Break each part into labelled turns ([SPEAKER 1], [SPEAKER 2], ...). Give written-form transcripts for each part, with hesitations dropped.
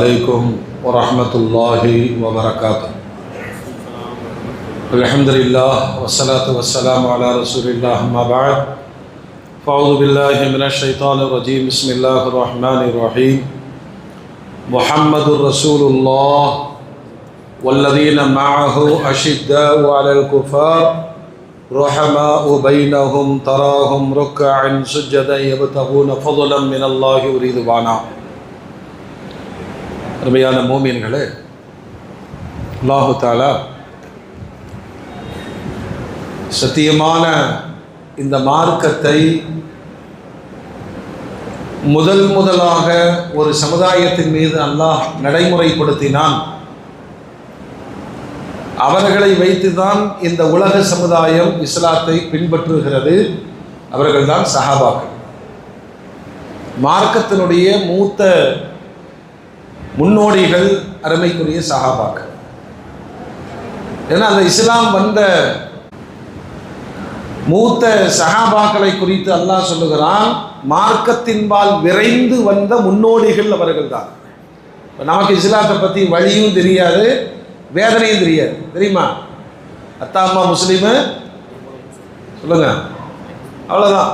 [SPEAKER 1] عليكم ورحمة الله وبركاته. الحمد لله والصلاة والسلام على رسول الله أما بعد فأعوذ بالله من الشيطان الرجيم بسم الله الرحمن الرحيم. محمد رسول الله والذين معه أشداء على الكفار رحماء بينهم تراهم ركعا سجدا يبتغون فضلا من الله ورضوانا. அருமையான மோமின்களே, அல்லாஹு தஆலா சத்தியமான இந்த மார்க்கத்தை முதலாக ஒரு சமுதாயத்தின் மீது அல்லாஹ் நடைமுறைப்படுத்தினான். அவர்களை வைத்துதான் இந்த உலக சமுதாயம் இஸ்லாத்தை பின்பற்றுகிறது. அவர்கள்தான் சஹாபாக்கள். மார்க்கத்தினுடைய மூத்த முன்னோடிகள் அருமைக்குரிய சஹாபாக்கள். ஏன்னா அந்த இஸ்லாம் வந்த மூத்த சஹாபாக்களை குறித்து அல்லாஹ் சொல்லுகிறான், மார்க்கத்தின்பால் விரைந்து வந்த முன்னோடிகள் அவர்கள் தான். நமக்கு இஸ்லாத்தை பற்றி வழியும் தெரியாது, வேதனையும் தெரியாது. தெரியுமா? அத்தா அம்மா முஸ்லீமு சொல்லுங்க, அவ்வளோதான்.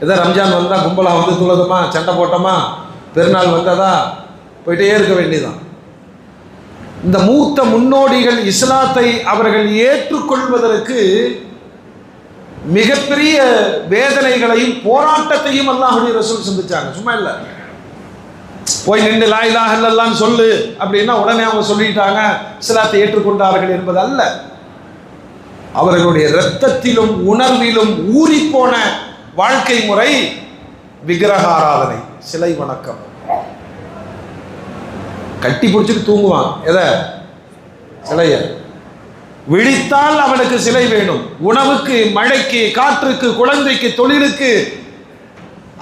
[SPEAKER 1] ஏதோ ரம்ஜான் வந்தால் கும்பலாக வந்து துளதுமா, சண்டை போட்டோமா, பெருநாள் வந்ததா, போயிட்டே இருக்க வேண்டியதான். இந்த மூத்த முன்னோடிகள் இஸ்லாத்தை அவர்கள் ஏற்றுக்கொள்வதற்கு மிகப்பெரிய வேதனைகளையும் போராட்டத்தையும் அல்லாஹ்வுடைய ரசூல் சந்திச்சாங்க. சும்மா இல்லை, போய் நின்று லா இலாஹ இல்லல்லாஹ்னு சொல்லு அப்படின்னா உடனே அவங்க சொல்லிட்டாங்க இஸ்லாத்தை ஏற்றுக்கொண்டார்கள் என்பது அல்ல. அவர்களுடைய இரத்தத்திலும் உணர்விலும் ஊறிப்போன வாழ்க்கை முறை விக்கிரக ஆராதனை, சிலை வணக்கம். கட்டி பிடிச்சிட்டு தூங்குவான். எதை? சிலைய. விழித்தால் அவனுக்கு சிலை வேணும். உணவுக்கு, மழைக்கு, காற்றுக்கு, குழந்தைக்கு, தொழிலுக்கு.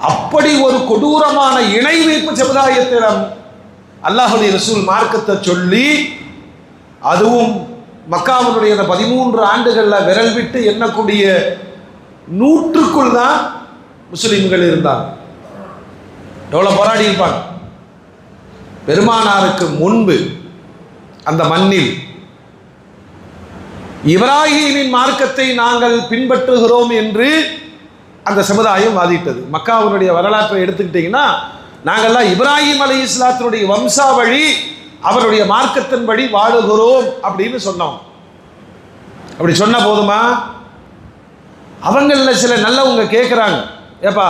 [SPEAKER 1] அப்படி ஒரு கொடூரமான இணை வைப்பு சமுதாயத்திடம் அல்லாஹ்வுடைய ரசூல் மார்க்கத்தை சொல்லி, அதுவும் மக்காவினுடைய 13 ஆண்டுகளில் விரல் விட்டு எண்ணக்கூடிய 100க்குள் தான் முஸ்லிம்கள் இருந்தாங்க. எவ்வளோ போராடி இருப்பாங்க. பெருமானாருக்கு முன்பு அந்த மண்ணில் இப்ராஹீமின் மார்க்கத்தை நாங்கள் பின்பற்றுகிறோம் என்று அந்த சமுதாயம் வாதிட்டது. மக்காவினுடைய வரலாற்றை எடுத்துக்கிட்டீங்கன்னா, நாங்கள்லாம் இப்ராஹிம் அலைஹிஸ்ஸலாத்தினுடைய வம்சாவழி, அவருடைய மார்க்கத்தின்படி வாழுகிறோம் அப்படின்னு சொன்னோம். அப்படி சொன்ன போதுமா? அவங்களில் சில நல்லவங்க கேட்குறாங்க, ஏப்பா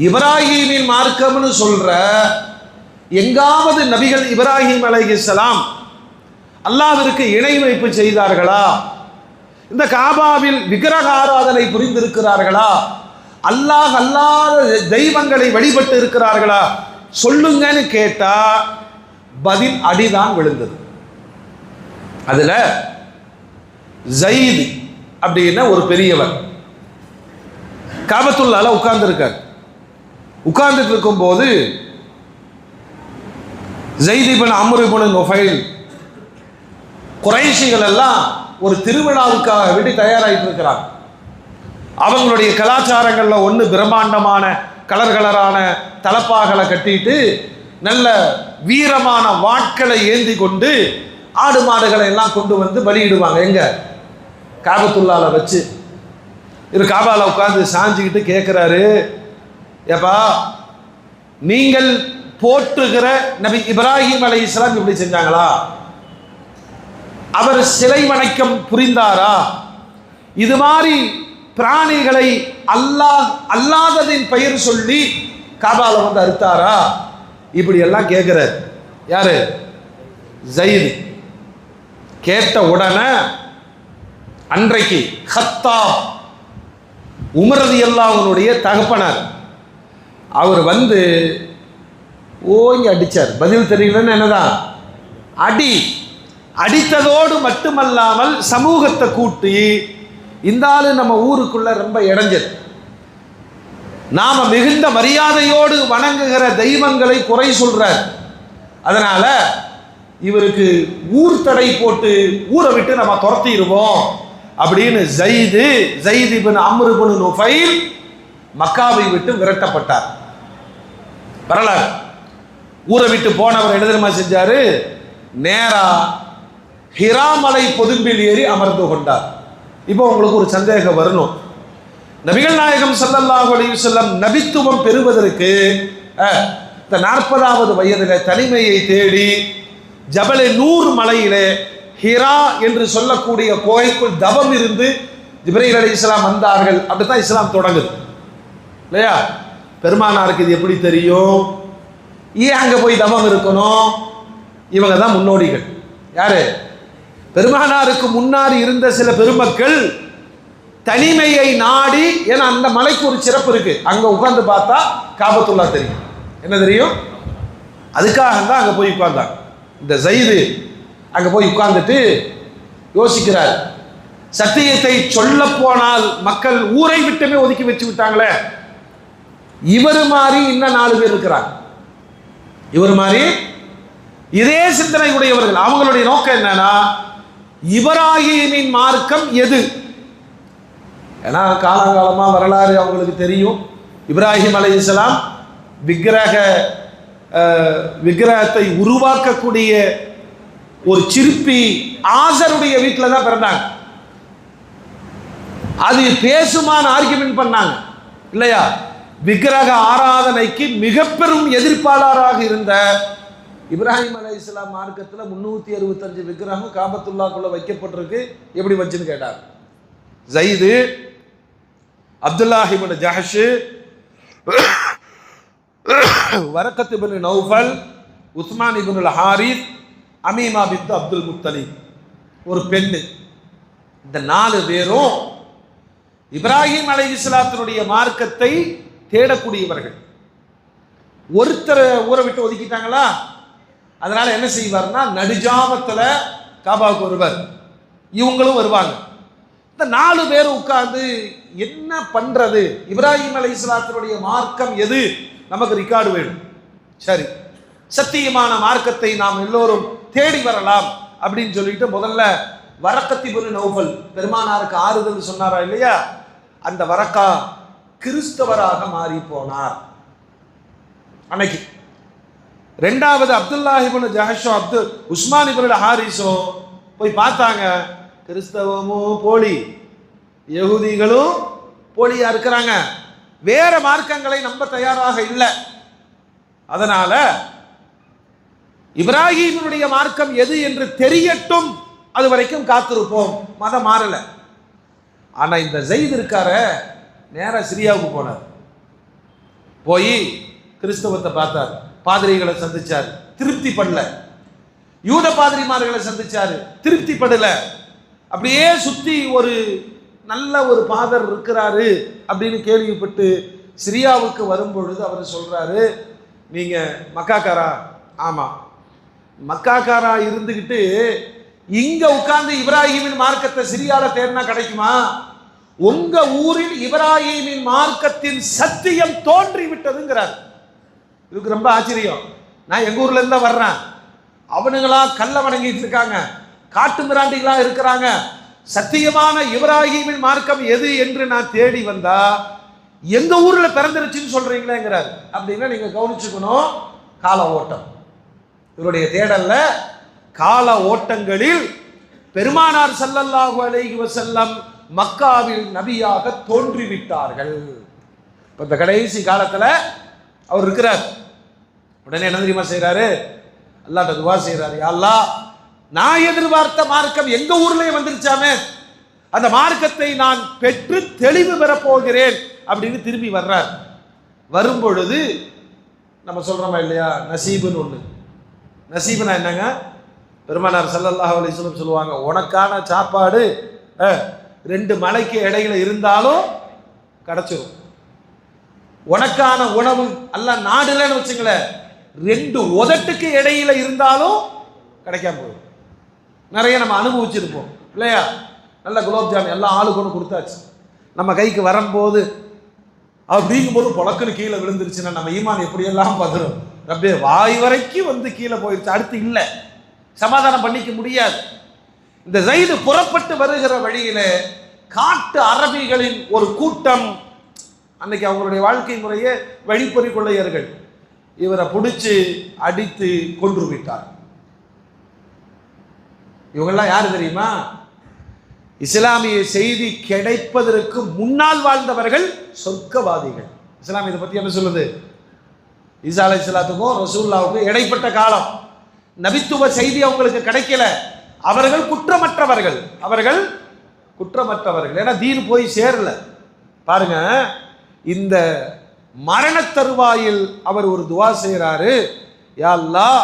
[SPEAKER 1] இப்ராஹீமின் மார்க்கம்னு சொல்ற, எங்காவது நபிகள் இப்ராஹிம் அலைஹிஸ்ஸலாம் அல்லாஹ்விற்கு இணை வைப்பு செய்தார்களா? இந்த காபாவில் விக்கிரக ஆராதனை புரிந்திருக்கிறார்களா? அல்லாஹ் அல்லாத தெய்வங்களை வழிபட்டு இருக்கிறார்களா? சொல்லுங்கன்னு கேட்டா பதில் அடிதான் விழுந்தது. அதுல ஜயீத் அப்படின்னா ஒரு பெரியவர் காபத்துல்லாஹ்ல உட்கார்ந்துருக்கார். உட்கார்ந்துட்டு இருக்கும்போது ஸைத் இப்னு அம்ர் இப்னு நுஃபைல், குறைஷிகள் எல்லாம் ஒரு திருவிழாவுக்காக வேண்டி தயாராகிட்டு இருக்கிறாங்க. அவங்களுடைய கலாச்சாரங்களில் ஒன்று பிரம்மாண்டமான கலரான தலப்பாகளை கட்டிட்டு நல்ல வீரமான வாட்களை ஏந்தி கொண்டு ஆடு மாடுகளை எல்லாம் கொண்டு வந்து பலியிடுவாங்க. எங்க? காபத்துல்லாஹ்ல வச்சு. இவர் காபால உட்கார்ந்து சாஞ்சிக்கிட்டு கேட்குறாரு, ஏப்பா நீங்கள் போற்றுகிற நபி இப்ராஹிம் அலைஹிஸ்ஸலாம் இப்படி செஞ்சாங்களா? அவர் சிலை வணக்கம் புரிந்தாரா? இது மாதிரி பிராணிகளை அல்லாஹ் அல்லாததின் பெயர் சொல்லி காபால வந்து அறுத்தாரா? இப்படி எல்லாம் கேட்கிறார். யாரு? ஜயீத். கேட்ட உடனே அன்றைக்கு கத்தாப் உமர் ரலியல்லாஹு அன்ஹுடைய தகப்பனார் அவர் வந்து ஓங்கி அடிச்சார். பதில் தெரியலன்னு என்னதான் அடி. அடித்ததோடு மட்டுமல்லாமல் சமூகத்தை கூட்டி, இந்த ஆளு நம்ம ஊருக்குள்ள ரொம்ப இடைஞ்சல், நாம மிகுந்த மரியாதையோடு வணங்குகிற தெய்வங்களை குறை சொல்றார், அதனால இவருக்கு ஊர் தடை போட்டு ஊரை விட்டு நம்ம துரத்திடுவோம் அப்படின்னு ஸைத் இப்னு அம்ர் இப்னு நுஃபைல் மக்காவை விட்டு விரட்டப்பட்டார். வரலாறு ஊரை விட்டு போனவர் என்ன தெரியுமா செஞ்சாரு? நேரா ஹிரா மலை பொதும்பில் ஏறி அமர்ந்து கொண்டார். இப்போ உங்களுக்கு ஒரு சந்தேகம் வரணும், நபிகள் நாயகம் ஸல்லல்லாஹு அலைஹி வஸல்லம் நபித்துவம் பெறுவதற்கு இந்த 40வது வயதில தனிமையை தேடி ஜபலே நூர் மலையிலே ஹிரா என்று சொல்லக்கூடிய குகைக்குள் தவம் இருந்து ஜிப்ரீல் அலைஹிஸ்ஸலாம் வந்தார்கள். அப்படித்தான் இஸ்லாம் தொடங்குது இல்லையா? பெருமானாருக்கு இது எப்படி தெரியும்? ஏன் அங்க போய் தவம் இருக்கணும்? இவங்க தான் முன்னோடிகள். யாரு? பெருமானாருக்கு முன்னாடி இருந்த சில பெருமக்கள் தனிமையை நாடி, ஏன்னா அந்த மலைக்கு ஒரு சிறப்பு இருக்கு, அங்க உட்கார்ந்து பார்த்தா காபத்துல்லா தெரியும். என்ன தெரியும்? அதுக்காக தான் அங்க போய் உட்கார்ந்தாங்க. இந்த ஸைது அங்க போய் உட்கார்ந்துட்டு யோசிக்கிறார், சத்தியத்தை சொல்ல போனால் மக்கள் ஊரை விட்டுமே ஒதுக்கி வச்சு விட்டாங்களே, இவர் மாதிரி இன்னும் 4 பேர் இருக்கிறாங்க, இவர் மாதிரி இதே சிந்தனை உடையவர்கள். அவங்களுடைய நோக்கம் என்னன்னா, இப்ராஹீமின் மார்க்கம் எது? ஏன்னா காலங்காலமா வரலாறு அவங்களுக்கு தெரியும். இப்ராஹிம் அலைஹிஸ்ஸலாம் விக்கிரகத்தை உருவாக்கக்கூடிய ஒரு சிற்பி ஆசருடைய வீட்டில் தான் பிறந்தாங்க. அது பேசுமான ஆர்கியூமெண்ட் பண்ணாங்க இல்லையா? விக்கிரக ஆராதனைக்கு மிக பெரும் எதிர்ப்பாளராக இருந்த இப்ராஹிம் அலைஹிஸ்ஸலாம் மார்க்கத்தில் 365 விக்கிரகம் காபத்துல்லாக்குள்ள வைக்கப்பட்டிருக்கு. எப்படி வச்சுன்னு கேட்டார். ஸைது, அப்துல்லாஹ் இப்னு ஜஹஷ், வரக்கத் இப்னு நௌஃபல், உஸ்மான் இப்னுல் ஹாரிஸ், அமீமா பின்த் அப்துல் முத்தலிப், ஒரு பெண்ணு. இந்த 4 பேரும் இப்ராஹிம் அலைஹிஸ்ஸலாத்தினுடைய மார்க்கத்தை தேடக்கூடியவர்கள். ஒருத்தரை ஊரை விட்டு ஒதுக்கிட்டாங்களா, அதனால என்ன செய்வார்னா, நடுஜாமத்துல காபாவுக்கு வருவார், இவங்களும் வருவாங்க. இந்த 4 பேர் உட்கார்ந்து என்ன பண்றது, இப்ராஹிம் அலைஹிஸ்ஸலாத்தினுடைய மார்க்கம் எது, நமக்கு ரெக்கார்டு வேணும். சரி, சத்தியமான மார்க்கத்தை நாம் எல்லோரும் தேடி வரலாம் அப்படின்னு சொல்லிட்டு முதல்ல வரக்கத் இப்னு நௌஃபல் பெருமானாருக்கு ஆறுதல் சொன்னாரா இல்லையா? அந்த வரக்கா கிறிஸ்தவராக மாறி போனார் அன்னைக்கு. 2வது அப்துல்லாஹ் இப்னு ஜஹஷ், உஸ்மான் இப்னு ஹாரிஸோ போய் பார்த்தாங்க, கிறிஸ்தவமும் போலி, யகூதிகளும் போலியா இருக்கிறாங்க, வேற மார்க்கங்களை நம்ப தயாராக இல்லை. அதனால இப்ராஹிமுடைய மார்க்கம் எது என்று தெரியட்டும், அது வரைக்கும் காத்திருப்போம், மதம் மாறல. ஆனா இந்த ஸைத் இருக்கார, நேரா சிரியாவுக்கு போனார். போய் கிறிஸ்தவத்தை பார்த்தார், பாதிரிகளை சந்திச்சார், திருப்தி படல. யூத பாதிரிமார்களை சந்திச்சாரு, திருப்தி படல. அப்படியே சுத்தி ஒரு நல்ல ஒரு பாதர் இருக்கிறாரு அப்படின்னு கேள்விப்பட்டு சிரியாவுக்கு வரும்பொழுது அவர் சொல்றாரு, நீங்க மக்காக்காரா? ஆமா. மக்காக்காரா இருந்துகிட்டு இங்க உட்கார்ந்து இப்ராஹிமின் மார்க்கத்தை சிரியால தேடினா கிடைக்குமா? உங்க ஊரில் இப்ராஹிமின் மார்க்கத்தின் சத்தியம் தோன்றி விட்டதுங்கிறார். இதுக்கு ரொம்ப ஆச்சரியம். நான் எங்க ஊர்ல இருந்தா வர்றேன், அவனுங்களா கல்ல வணங்கிட்டு இருக்காங்க, காட்டு மிராண்டிகளா இருக்கிறாங்க, சத்தியமான இப்ராஹிமின் மார்க்கம் எது என்று நான் தேடி வந்தா எங்க ஊர்ல பிறந்துருச்சுன்னு சொல்றீங்களேங்கிறார். அப்படின்னா நீங்க கவனிச்சுக்கணும், கால ஓட்டம். இவருடைய தேடல்ல கால ஓட்டங்களில் பெருமானார் ஸல்லல்லாஹு அலைஹி வஸல்லம் மக்காவில் நபியாக தோன்றிவிட்டார்கள். இப்ப இந்த கடைசி காலத்துல அவர் இருக்கிறார். உடனே என்ன தெரியுமா செய்யறாரு? அல்லாஹ்ட்ட துஆ செய்யறாரு, யா அல்லாஹ், நான் எதிர்பார்த்த மார்க்கம் எங்க ஊர்லயே வந்துருச்சாமே, அந்த மார்க்கத்தை நான் பெற்று தெளிவு பெறப் போகிறேன் அப்படின்னு திரும்பி வர்றார். வரும்பொழுது நம்ம சொல்றோமா இல்லையா, நசீபுன்னு ஒண்ணு. நசீபுனா என்னங்க? பெருமானார் ஸல்லல்லாஹு அலைஹி வஸல்லம் சொல்லுவாங்க, உனக்கான சாப்பாடு 2 மலைக்கு இடையில இருந்தாலும் கிடைச்சிரும். உனக்கான உணவு அல்ல நாடுலன்னு வச்சுங்களேன், 2 உதட்டுக்கு இடையில இருந்தாலும் கிடைக்காம போகும். நிறைய நம்ம அனுபவிச்சிருப்போம் இல்லையா? நல்ல குலோப்ஜாம் எல்லாம் ஆளுக்கு ஒன்று கொடுத்தாச்சு, நம்ம கைக்கு வரும்போது அப்படிங்கும்போது பொழக்குன்னு கீழே விழுந்துருச்சுன்னா நம்ம ஈமான் எப்படியெல்லாம் பதறும். ரப்பே, வாய் வரைக்கும் வந்து கீழே போயிருச்சு, அடுத்து இல்லை, சமாதானம் பண்ணிக்க முடியாது. இந்த ஸைது புறப்பட்டு வருகிற வழியில காட்டு அரபிகளின் ஒரு கூட்டம், அன்னைக்கு அவங்களுடைய வாழ்க்கை முறையே வழிப்பறி கொள்ளையர்கள், இவரை பிடிச்சி அடித்து கொன்று விட்டார். இவங்கெல்லாம் யாரு தெரியுமா? இஸ்லாமிய செய்தி கிடைப்பதற்கு முன்னால் வாழ்ந்தவர்கள், சொர்க்கவாதிகள். இஸ்லாம் இதை பத்தி என்ன சொல்லுது? ஈசா அலைஹிஸ்ஸலாத்துக்கும் ரசூலுல்லாஹ்வுக்கும் இடைப்பட்ட காலம், நபித்துவ செய்தி அவங்களுக்கு கிடைக்கல. அவர்கள் குற்றமற்றவர்கள், அவர்கள் குற்றமற்றவர்கள். ஏன்னா தீன் போய் சேரல. பாருங்க, இந்த மரண தருவாயில் அவர் ஒரு துவா செய்கிறாரு, யா அல்லாஹ்,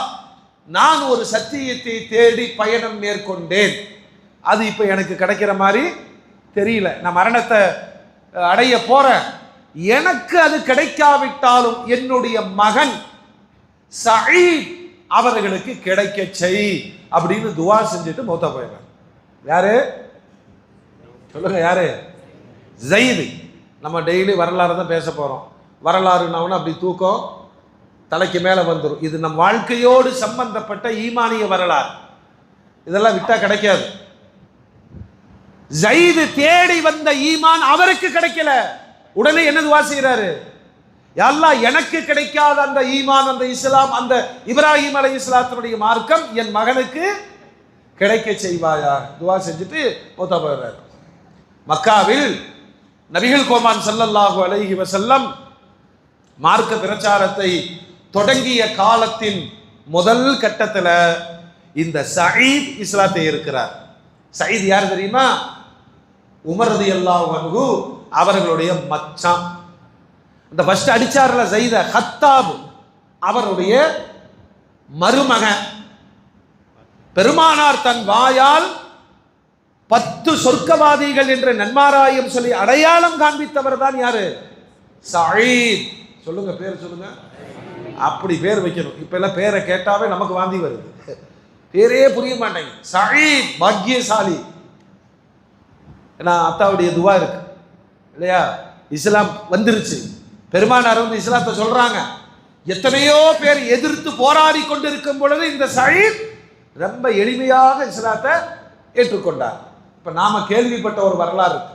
[SPEAKER 1] நான் ஒரு சத்தியத்தை தேடி பயணம் மேற்கொண்டேன், அது இப்போ எனக்கு கிடைக்கிற மாதிரி தெரியல. நான் மரணத்தை அடைய போறேன், எனக்கு அது கிடைக்காவிட்டாலும் என்னுடைய மகன் சயீத் அவர்களுக்கு கிடைக்க செய் அப்படின்னு துவா செஞ்சுட்டு மௌத்தா போயிடுறார். யாரு சொல்லுங்க? யாரு? ஸைத். நம்ம டெய்லி வரலாறு தான் பேச போறோம். வரலாறுனாவும் அப்படி தூக்கம் தலைக்கு மேல வந்துடும். இது நம் வாழ்க்கையோடு சம்பந்தப்பட்ட ஈமானிய வரலாறு. இதெல்லாம் விட்டா கிடைக்காது. ஸைத் தேடி வந்த ஈமான் அவருக்கு கிடைக்கல. உடனே என்ன துவா செய்யறாரு? யா அல்லாஹ், எனக்கு கிடைக்காத அந்த ஈமான், அந்த இஸ்லாம், அந்த இப்ராஹிம் அலைஹிஸ்ஸலாத்துடைய மார்க்கம் என் மகனுக்கு கிடைக்க செய்வாயா துவா செஞ்சுட்டு மௌத்தா போயிடுறாரு. மக்காவில் நபிகள் கோமான் ஸல்லல்லாஹு அலைஹி வஸல்லம் மார்க்க பிரச்சாரத்தை தொடங்கிய காலத்தின் முதல் கட்டத்தில் இந்த சயீத் இஸ்லாத்தை இருக்கிறார். சயீத் யார் தெரியுமா? உமர் ரலியல்லாஹு அன்ஹு அவர்களுடைய மச்சான். அந்த ஃபர்ஸ்ட் அடிச்சார்ல ஸைத, ஹத்தாப் அவருடைய மருமகன். பெருமானார் தன் வாயால் 10 சொர்க்கவாதிகள் என்ற நன்மாராயம் சொல்லி அடையாளம் காண்பித்தவர் தான் யாரு? சயீத். சொல்லுங்க, பேர் சொல்லுங்க. அப்படி பேர் வைக்கணும். இப்ப எல்லாம் பேரை கேட்டாவே நமக்கு வாந்தி வருது, பேரே புரிய மாட்டேங்க. சயீத் பாக்கியசாலி. ஏன்னா அத்தாவுடைய துவா இருக்கு இல்லையா? இஸ்லாம் வந்துருச்சு, பெருமானார் வந்து இஸ்லாத்தை சொல்றாங்க. எத்தனையோ பேர் எதிர்த்து போராடி கொண்டிருக்கும் பொழுது இந்த சயீத் ரொம்ப எளிமையாக இஸ்லாத்தை ஏற்றுக்கொண்டார். இப்ப நாம கேள்விப்பட்ட ஒரு வரலாறு இருக்கு.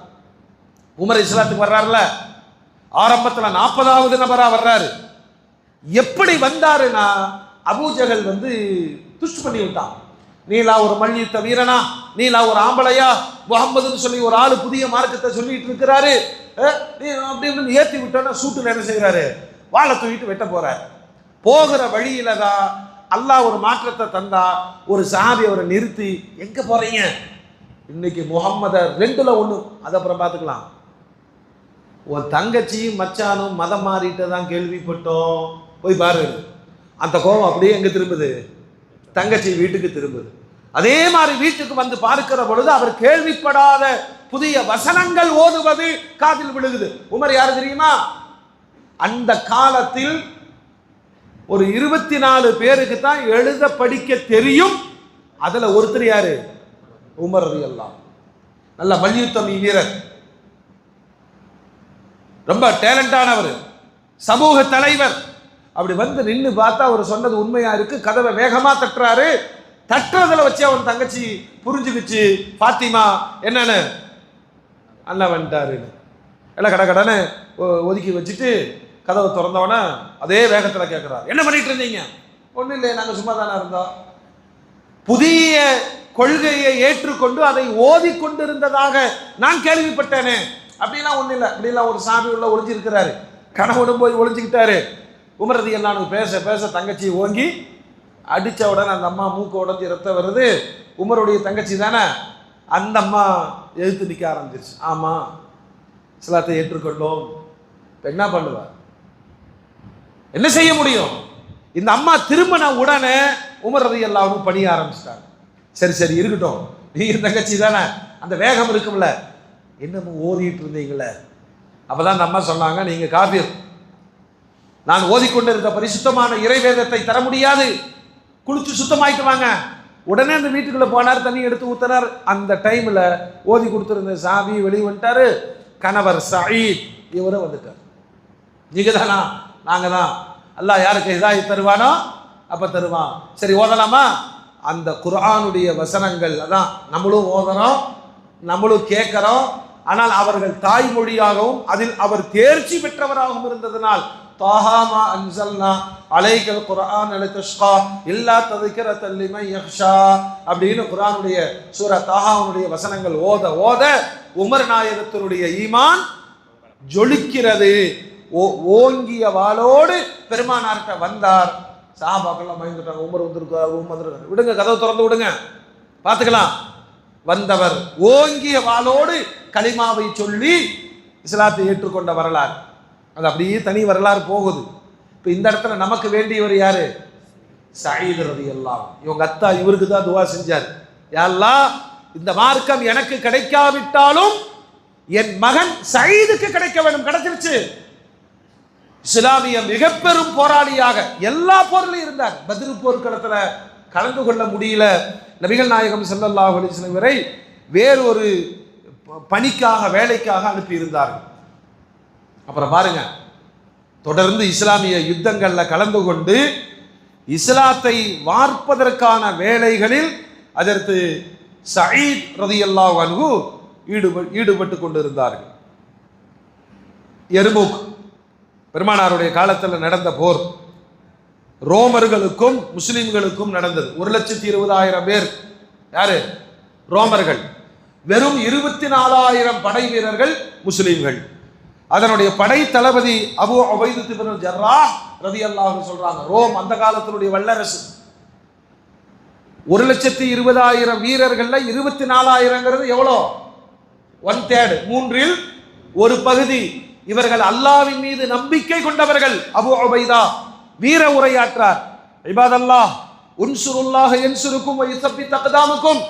[SPEAKER 1] உமர் இஸ்லாத்துக்கு வர்றாருல, ஆரம்பத்துல 40வது நபரா வர்றாரு. எப்படி வந்தாருன்னா, அபூஜஹல் வந்து துஷ்ட் பண்ணி விட்டான். நீலா ஒரு மல்யுத்த வீரனா, நீலா ஒரு ஆம்பளையா, முகம்மதுன்னு சொல்லி ஒரு ஆளு புதிய மார்க்கத்தை சொல்லிட்டு இருக்கிறாரு, அப்படி ஏற்றி விட்டோன்னா சூட்டுல என்ன செய்யறாரு? வாழை தூக்கிட்டு வெட்ட போறாரு. போகிற வழியில தான் அல்லாஹ் ஒரு மாற்றத்தை தந்தா. ஒரு சஹாபி அவரை நிறுத்தி, எங்க போறீங்க? இன்னைக்கு முகம்மத 2ல் 1, அது அப்புறம் பார்த்துக்கலாம். உன் தங்கச்சியும் மச்சானும் மதம் மாறிட்டு தான் கேள்விப்பட்டோம், போய் பாரு. அந்த கோபம் அப்படியே எங்க திரும்புது? தங்கச்சி வீட்டுக்கு திரும்புது. அதே மாதிரி வீட்டுக்கு வந்து பார்க்கிற பொழுது அவர் கேள்விப்படாத புதிய வசனங்கள் ஓதுவது காதில் விழுகுது. உமர் யாரு தெரியுமா? அந்த காலத்தில் ஒரு 24 பேருக்கு தான் எழுத படிக்க தெரியும். அதுல ஒருத்தர் யாரு? உமர் ரலியல்லாஹு. நல்ல மல்யுத்தம் வீரர், ரொம்ப டேலண்டானவர், சமூக தலைவர். அப்படி வந்து நின்று பார்த்தா அவர் சொன்னது உண்மையா இருக்கு. கதவை வேகமா தட்டுறாரு. தட்டுறதுல வச்சு அவன் தங்கச்சி புரிஞ்சுக்கிச்சு, பாத்திமா என்னன்னு, அண்ணா வந்துட்டாருன்னு எல்லாம் கடன்னு ஒதுக்கி வச்சுட்டு கதவை திறந்தவன அதே வேகத்தில் கேட்கிறார், என்ன பண்ணிட்டு இருந்தீங்க? ஒன்றும் இல்லை, நாங்கள் சும்மா தானே இருந்தோம். புதிய கொள்கையை ஏற்றுக்கொண்டு அதை ஓதி கொண்டிருந்ததாக நான் கேள்விப்பட்டேனே. அப்படிலாம் ஒன்றும் இல்லை. அப்படிலாம் ஒரு சாமி உள்ள ஒளிஞ்சிருக்கிறாரு. கணவனும் போய் ஒளிஞ்சுக்கிட்டாரு. உமர் ரலியல்லாஹு பேச பேச தங்கச்சி ஓங்கி அடித்த உடனே அந்த அம்மா மூக்கு உடஞ்சி ரத்தம் வருது. உமருடைய தங்கச்சி தானே, அந்த அம்மா எழுத்து நிற்க ஆரம்பிச்சிருச்சு. ஆமாம், இஸ்லாத்தை ஏற்றுக்கொண்டோம். இப்போ என்ன பண்ணுவார்? என்ன செய்ய முடியும்? இந்த அம்மா திரும்பின உடனே உமர் ரலியல்லாஹு பணிய ஆரம்பிச்சிட்டாங்க. சரி சரி இருக்கட்டும், நீங்க தங்கச்சி தானே, அந்த வேகம் இருக்கும்ல, என்னமோ ஓதிட்டு இருந்தீங்களே. அப்பதான் அந்த அம்மா சொன்னாங்க, நீங்க காஃபிர், நான் ஓதிக்கொண்டிருந்த பரிசுத்தமான இறைவேதத்தை தர முடியாது, குளிச்சு சுத்தமாயிட்டு வாங்க. உடனே அந்த வீட்டுக்குள்ள போனார், தண்ணி எடுத்து ஊத்தினார். அந்த டைம்ல ஓதி கொடுத்திருந்த சாபி வெளியே வந்துட்டாரு. கணவர் சயீத் இவரும் வந்துட்டார். நீங்க தானா? நாங்க தான். அல்லாஹ் யாருக்கு ஹிதாயத் தருவானோ அப்ப தருவான். சரி ஓதலாமா? அந்த குர்ஆனுடைய வசனங்கள் அதான் நம்மளும் ஓதுறோம், நம்மளும் கேட்கிறோம். ஆனால் அவர்கள் தாய்மொழியாகவும் அதில் அவர் தேர்ச்சி பெற்றவராகவும் இருந்ததனால் தாஹா மா அன்ஸல்னா அலைக்கல் குர்ஆன லிதஷ்கா இல்லா தذكرةً லிமன் யக்ஷா அப்படின்னு குர்ஆனுடைய சூரா தாஹாவுடைய வசனங்கள் ஓத ஓத உமர் நாயகத்தினுடைய ஈமான் ஜொலிக்கிறது. ஓங்கிய வாளோடு பெருமானார்கிட்ட வந்தார். சஹாபாக்கெல்லாம் பயந்துட்டாங்க. உமர் வந்திருக்காரு, விடுங்க, கதவை திறந்து விடுங்க, பார்த்துக்கலாம். வந்தவர் ஓங்கிய வாளோடு கலிமாவை சொல்லி இஸ்லாத்தை ஏற்றுக்கொண்ட வரலாறு. அது அப்படியே தனி வரலாறு போகுது. இப்போ இந்த இடத்துல நமக்கு வேண்டியவர் யாரு? சயீத் ரலியல்லாஹு. இவங்க அத்தா இவருக்கு தான் துவா செஞ்சார். யா அல்லாஹ், இந்த மார்க்கம் எனக்கு கிடைக்காவிட்டாலும் என் மகன் சயீதுக்கு கிடைக்க வேண்டும். கிடைச்சிருச்சு. இஸ்லாமிய மிக பெரும் போராளியாக எல்லா போரிலும் இருந்தார். பத்ர் போர்க்களத்தில் கலந்து கொள்ள முடியல. நபிகள் நாயகம் ஸல்லல்லாஹு அலைஹி வஸல்லம் வரை வேறொரு பணிக்காக வேலைக்காக அனுப்பியிருந்தார்கள். அப்புறம் பாருங்க, தொடர்ந்து இஸ்லாமிய யுத்தங்களில் கலந்து கொண்டு இஸ்லாத்தை வார்ப்பதற்கான வேலைகளில் அதற்கு சயீத் ரலியல்லாஹு அன்ஹு ஈடுபட்டு கொண்டிருந்தார்கள். எர்முக் பெருமானாருடைய காலத்தில் நடந்த போர் ரோமர்களுக்கும் முஸ்லிம்களுக்கும் நடந்தது. 1,20,000 பேர் யாரு? ரோமர்கள். வெறும் 24,000 படை வீரர்கள் முஸ்லிம்கள். அதனுடைய படை தளபதி அபூ உபைதா இப்னு ஜர்ராஹ் ரலியல்லாஹு சொல்றாங்க, ரோம் அந்த காலத்தினுடைய வல்லரசு. 1,20,000 வீரர்கள்ல 24,000ங்கிறது எவ்வளோ? 1/3, மூன்றில் ஒரு பகுதி. இவர்கள் அல்லாஹ்வின் மீது நம்பிக்கை கொண்டவர்கள். அபூ உபைதா வீர உரையாற்றார். இபாதல்லாஹ் உன்சுருல்லாஹ யன்சுருக்கும் வ யுஸப்பித் அக்தாமக்கும்.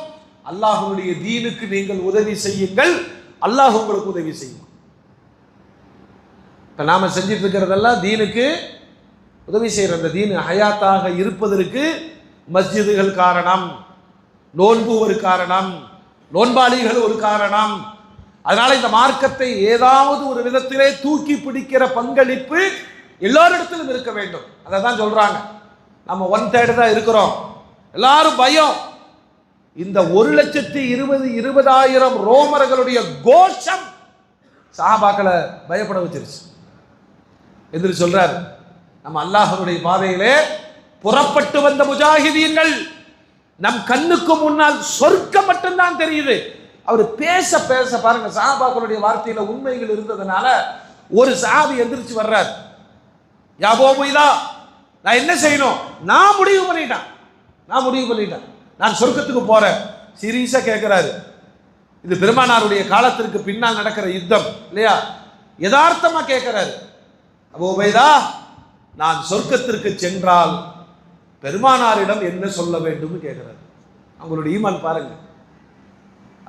[SPEAKER 1] அல்லாஹ்வுடைய தீனுக்கு நீங்கள் உதவி செய்யுங்கள், அல்லாஹ் உங்களுக்கு உதவி செய்யும். இப்போ நாம செஞ்சிட்டு இருக்கிறதெல்லாம் தீனுக்கு உதவி செய்கிற. அந்த தீன் ஹயாத்தாக இருப்பதற்கு மஸ்ஜிதுகள் காரணம், நோன்பு ஒரு காரணம், நோன்பாளிகள் ஒரு காரணம். அதனால இந்த மார்க்கத்தை ஏதாவது ஒரு விதத்திலே தூக்கி பிடிக்கிற பங்களிப்பு எல்லோரிடத்திலும் இருக்க வேண்டும். அதை தான் சொல்றாங்க. நம்ம 1/3 தான் இருக்கிறோம். எல்லாரும் பயம். இந்த 1,20,000 ரோமர்களுடைய கோஷம் சஹாபாக்களை பயப்பட வச்சிருச்சு. எதிர்த்து சொல்றாரு, நம்ம அல்லாஹ்வுடைய பாதையிலே புறப்பட்டு வந்த முஜாஹிதீன்கள், நம் கண்ணுக்கு முன்னால் சொர்க்கம் மட்டும்தான் தெரியுது. அவர் பேச பேச பாருங்க, சஹாபாக்களுடைய வார்த்தையில உண்மைகள் இருந்ததுனால ஒரு சஹாபி எந்திரிச்சு வர்றார். யா அபூ உபைதா, நான் என்ன செய்யணும்? நான் முடிவு பண்ணிட்டேன், நான் சொர்க்கத்துக்கு போறேன். சீரியஸா கேட்கிறாரு. இது பெருமானாருடைய காலத்திற்கு பின்னால் நடக்கிற யுத்தம் இல்லையா? யதார்த்தமா கேட்கிறாரு. அபூ உபைதா, நான் சொர்க்கத்திற்கு சென்றால் பெருமானாரிடம் என்ன சொல்ல வேண்டும் கேட்கிறாரு. அவங்களுடைய ஈமான் பாருங்க.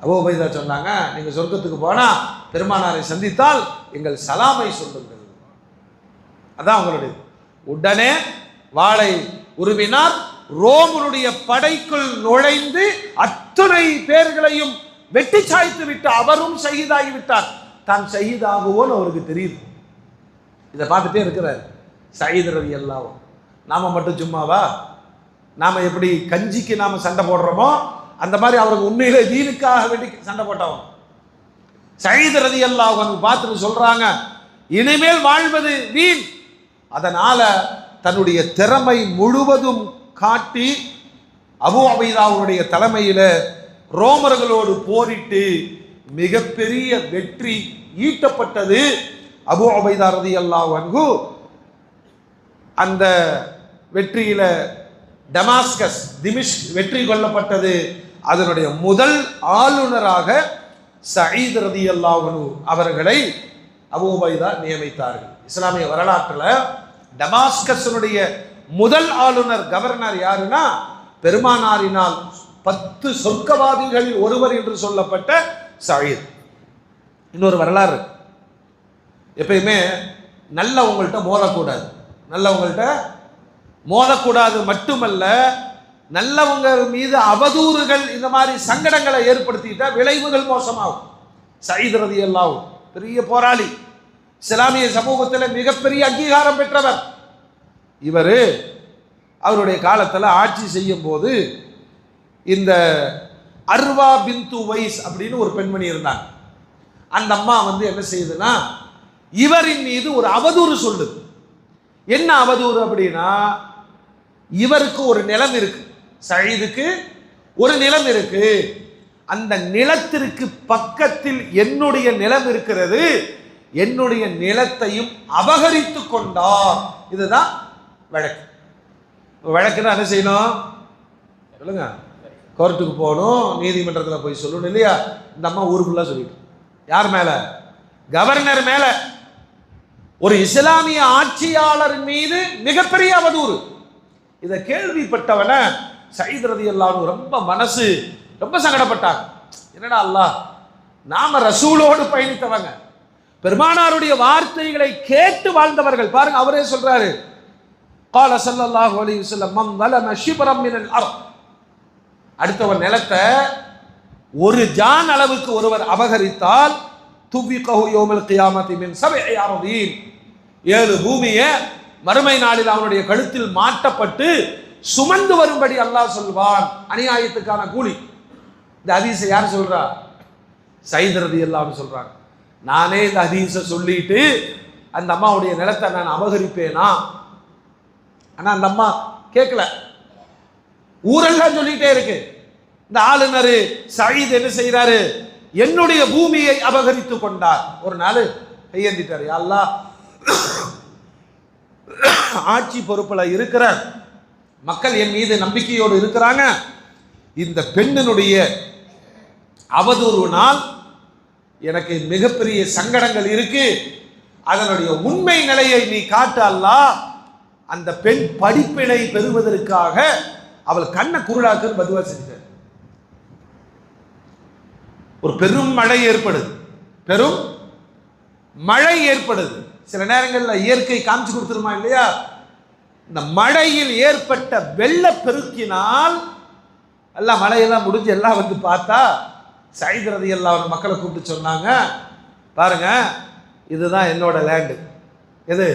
[SPEAKER 1] அபூ உபைதா சொன்னாங்க, நீங்க சொர்க்கத்துக்கு போனா பெருமானாரை சந்தித்தால் எங்கள் சலாமை சொல்லுங்கள். அதான் அவங்களுடைய. உடனே வாளை உருவினார். ரோமனுடைய படைக்குள் நுழைந்து அத்தனை பேர்களையும் வெட்டி சாய்த்து விட்டு அவரும் ஷஹீதாகி விட்டார். தான் ஷஹீதாகுவோன்னு அவருக்கு தெரியுது. இதை பார்த்துட்டே இருக்கிறார் சயீத் ரலியல்லாஹு. நாம மட்டும் சும்மாவா? நாம எப்படி கஞ்சிக்கு நாம சண்டை போடுறோமோ அந்த மாதிரி அவருக்கு உண்மையிலே தீனுக்காக வேண்டி சண்டை போட்டவங்க. சயீத் ரலியல்லாஹு பார்த்துட்டு சொல்றாங்க, இனிமேல் வாழ்வது வீண். அதனால தன்னுடைய திறமை முழுவதும் காட்டி அபூ உபைதாவுடைய தலைமையில ரோமர்களோடு போரிட்டு மிகப்பெரிய வெற்றி ஈட்டப்பட்டது. அபூ உபைதா ரலியல்லாஹு அன்ஹு அந்த வெற்றியில டமாஸ்கஸ், திமிஷ்க் வெற்றி கொள்ளப்பட்டது. அதனுடைய முதல் ஆளுநராக சயீத் ரலியல்லாஹு அன்ஹு அவர்களை அபூ உபைதா நியமித்தார்கள். இஸ்லாமிய வரலாற்றில் டமாஸ்கஸினுடைய முதல் ஆளுநர், கவர்னர் யாருன்னா பெருமானாரினால் 10 சொர்க்கவாதிகளில் ஒருவர் என்று சொல்லப்பட்ட சயீத். இன்னொரு வரலாறு, எப்பயுமே நல்லவங்கள்ட்ட மோதக்கூடாது மட்டுமல்ல, நல்லவங்க மீது அவதூறுகள் இந்த மாதிரி சங்கடங்களை ஏற்படுத்திட்டா விளைவுகள் மோசமாகும். சயீத் ரலியல்லாஹு பெரிய போராளி, இஸ்லாமிய சமூகத்தில் மிகப்பெரிய அங்கீகாரம் பெற்றவர். இவர் அவருடைய காலத்தில் ஆட்சி செய்யும் போது இந்த அர்வா பின்து வைஸ் அப்படின்னு ஒரு பெண்மணி இருந்தாங்க. அந்த அம்மா என்ன செய்யுதுன்னா, இவரின் மீது ஒரு அவதூறு சொல்லுது. என்ன அவதூறு அப்படின்னா, இவருக்கு ஒரு நிலம் இருக்கு, சயீதுக்கு ஒரு நிலம் இருக்கு, அந்த நிலத்திற்கு பக்கத்தில் என்னுடைய நிலம் இருக்கிறது, என்னுடைய நிலத்தையும் அபகரித்து கொண்டார். இதுதான் வழக்கு. வழக்குன்னா என்ன செய்யணும் சொல்லுங்க? கோர்ட்டுக்கு போகணும், நீதிமன்றத்தில் போய் சொல்லணும் இல்லையா? இந்த அம்மா ஊருக்குள்ள சொல்லிட்டு யார் மேல? கவர்னர் மேல, ஒரு இஸ்லாமிய ஆட்சியாளர் மீது மிகப்பெரிய அவதூறு. இதை கேள்விப்பட்டவன சயீத் ரலியல்லாஹு அன்ஹு ரொம்ப மனசு ரொம்ப சங்கடப்பட்டாங்க. என்னடா அல்லாஹ், நாம ரசூலோடு பயணித்தவங்க, பெருமானாருடைய வார்த்தைகளை கேட்டு வாழ்ந்தவர்கள். பாருங்க, அவரே சொல்றாரு, قال صلى الله عليه وسلم من ظلم شبرا من الارض. அடுத்தவர் நிலத்தை ஒரு ஜான் அளவுக்கு ஒருவர் அபகரித்தால் துபிகஹு யௌமல் கியாமத்தி மின் சபஇ அர்தீன், 7 பூமியை மறுமை நாளில் அவனுடைய கழுத்தில் மாட்டப்பட்டு சுமந்து வரும்படி அல்லாஹ் சொல்வான். அநியாயத்துக்கான கூலி. இந்த ஹதீஸை யார் சொல்றா? சயீத் ரலியல்லாஹு அன்ஹு சொல்றாங்க. நானே இந்த ஹதீஸை சொல்லிட்டு அந்த அம்மாவுடைய நிலத்தை நான் அபகரிப்பேனா? ஆனா அந்த அம்மா கேட்கல. ஊரெல்லாம் சொல்லிட்டே இருக்கு. இந்த ஆளுநர் சயீத் என்ன செய்யறாரு? என்னுடைய பூமியை அபகரித்து கொண்டார். ஒரு நாள் கையேந்திட்டார், யா அல்லாஹ், ஆட்சி பொறுப்புல இருக்கிற மக்கள் என் மீது நம்பிக்கையோடு இருக்கிறாங்க, இந்த பெண்ணினுடைய அவதூறுனால் எனக்கு மிகப்பெரிய சங்கடங்கள் இருக்கு, அதனுடைய உண்மை நிலையை நீ காட்டு அல்லாஹ். அந்த பெண் படிப்பினை பெறுவதற்காக அவள் கண்ணை குருடாக்குன்னு பதுவா செஞ்சார். ஒரு பெரும் மழை ஏற்படுது, பெரும் மழை ஏற்படுது. சில நேரங்களில் இயற்கை காமிச்சு கொடுத்துருமா இல்லையா? இந்த மழையில் ஏற்பட்ட வெள்ள பெருக்கினால் எல்லாம் மழையெல்லாம் முடிஞ்சு எல்லாம் வந்து பார்த்தா சயீத் ரலியல்லாஹு அன்ஹு மக்களை கூப்பிட்டு சொன்னாங்க, பாருங்க, இதுதான் என்னோட லேண்டு, எது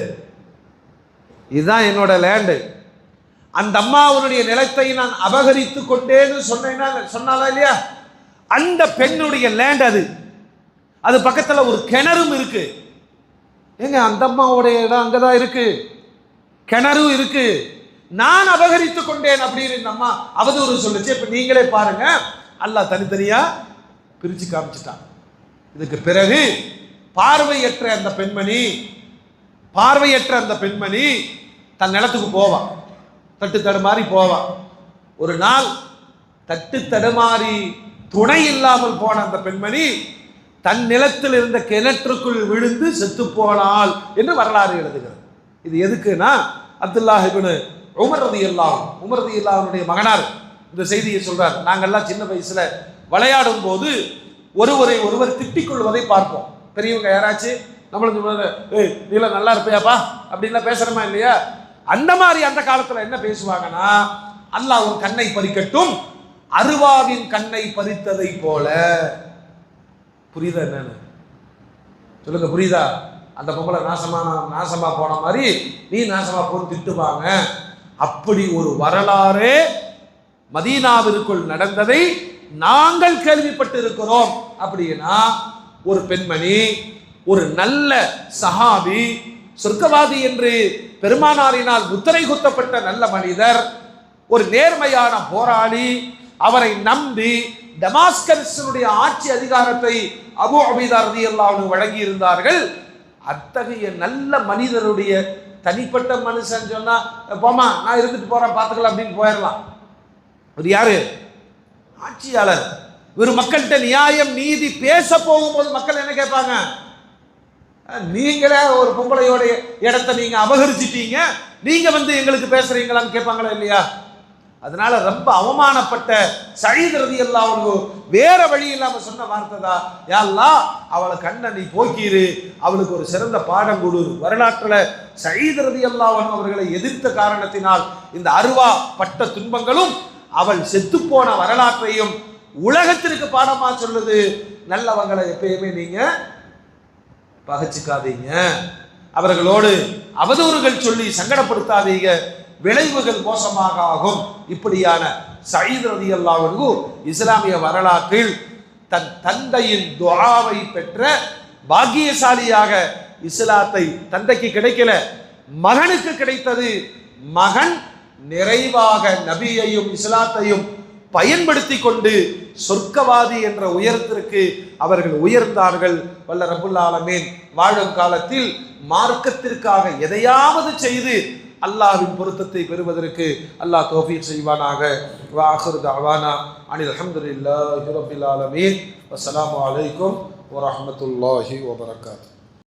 [SPEAKER 1] இதுதான் என்னோட லேண்டு. அந்த அம்மாவுடைய நிலத்தை நான் அபகரித்து கொண்டேன்னு சொன்னாலா இல்லையா? அந்த பெண்ணுடைய லேண்ட் அது. அது பக்கத்தில் ஒரு கிணறும் இருக்கு. ஏங்க, அந்த அம்மாவுடைய இடம் அங்கதான் இருக்கு, கிணறும் இருக்கு, நான் அபகரித்து கொண்டேன் அப்படின்னு இந்த அம்மா அவதூறு சொல்லுச்சு. இப்ப நீங்களே பாருங்க, அல்லாஹ் தனித்தனியா பிரிச்சு காமிச்சிட்டான். இதுக்கு பிறகு பார்வையற்ற அந்த பெண்மணி தன் நிலத்துக்கு போவான், தட்டு தடுமாறி போவான். ஒரு நாள் தட்டு தடுமாறி துணை இல்லாமல் போன அந்த பெண்மணி தன் நிலத்தில் இருந்த கிணற்றுக்குள் விழுந்து செத்து போனாள் என்று வரலாறு எழுதுகிறது. இது எதுக்குன்னா, அப்துல்லாஹ் இப்னு உமர் ரலியல்லாஹு மகனார் இந்த செய்தியை சொல்றார். நாங்கள்லாம் சின்ன வயசுல விளையாடும் போது ஒருவர் திட்டிக் கொள்வதை பார்ப்போம். பெரியவங்க யாராச்சும் நம்மளுக்கு நீல நல்லா இருப்பையாப்பா அப்படின்லாம் பேசுறமா இல்லையா? அந்த மாதிரி அந்த காலத்துல என்ன பேசுவாங்கன்னா, அல்லாஹ் உன் கண்ணை பறிக்கட்டும், அருவாவின் கண்ணை பறித்ததை போல. புரியுதா என்னன்னு சொல்லுங்க? புரியுதா? அந்த பொம்பளை நாசமா போன மாதிரி நீ நாசமா போன்னு திட்டுவாங்க. அப்படி ஒரு வரலாறு மதீனாவிற்குள் நடந்ததை நாங்கள் கேள்விப்பட்டு இருக்கிறோம். அப்படின்னா ஒரு பெண்மணி, ஒரு நல்ல சஹாபி, சொர்க்கவாதி என்று பெருமானாரினால் முத்திரை குத்தப்பட்ட நல்ல மனிதர், ஒரு நேர்மையான போராளி, அவரை நம்பி டமாஸ்கஸினுடைய ஆட்சி அதிகாரத்தை அபூ உபைதா ரலியல்லாஹு அன்ஹு வழங்கி இருந்தார்கள். அத்தகைய நல்ல மனிதருடைய தனிப்பட்ட மனுஷன் சொன்னா, போமா நான் இருந்துட்டு போறேன் பார்த்துக்கலாம் அப்படின்னு போயிடலாம். அது யாரு? ஆட்சியாளர். ஒரு மக்கள்கிட்ட நியாயம் நீதி பேச போகும்போது மக்கள் என்ன கேட்பாங்க? நீங்களே ஒரு பொம்பளையோட இடத்தை நீங்க அபகரிச்சிட்டீங்க, நீங்க வந்து எங்களுக்கு பேசுறீங்களான்னு கேட்பாங்களா இல்லையா? அதனால ரொம்ப அவமானப்பட்ட சயீத் ரலியல்லாஹு அன்ஹு வேற வழி இல்லாம சொன்ன வார்த்தை தான், யா அல்லாஹ், அவளை கண்ணை நீ போக்கிரு, அவளுக்கு ஒரு சிறந்த பாடம் கொடு. வரலாற்றுல சயீத் ரலியல்லாஹு அன்ஹு அவர்களை எதிர்த்த காரணத்தினால் இந்த அருவா பட்ட துன்பங்களும் அவள் செத்துப்போன வரலாற்றையும் உலகத்திற்கு பாடமா சொல்லுது. நல்லவங்களை எப்பயுமே நீங்க பகைச்சிக்காதீங்க, அவர்களோடு அவதூறுகள் சொல்லி சங்கடப்படுத்தாதீங்க, விளைவுகள் மோசமாக ஆகும். இப்படியான சயீத் ரலியல்லாஹு அன்ஹு இஸ்லாமிய வரலாற்றில் தன் தந்தையின் துஆவை பெற்ற பாக்கியசாலியாக, இஸ்லாத்தை தந்தைக்கு கிடைக்கல, மகனுக்கு கிடைத்தது. மகன் நிறைவாக நபியையும் இஸ்லாத்தையும் பயன்படுத்தி கொண்டு சொர்க்கவாதி என்ற உயரத்திற்கு அவர்கள் உயர்ந்தார்கள். வல்ல ரப்புல் ஆலமீன் வாழும் காலத்தில் மார்க்கத்திற்காக எதையாவது செய்து அல்லாஹ்வின் பொருத்தத்தை பெறுவதற்கு அல்லாஹ் தௌஃபீக் செய்வானாக. வ ஆகிரு தஅவானா அனில் ஹம்துலில்லாஹி ரப்பில் ஆலமீன். வஸ்ஸலாமு அலைக்கும் வ ரஹ்மத்துல்லாஹி வ பரகாத்துஹு.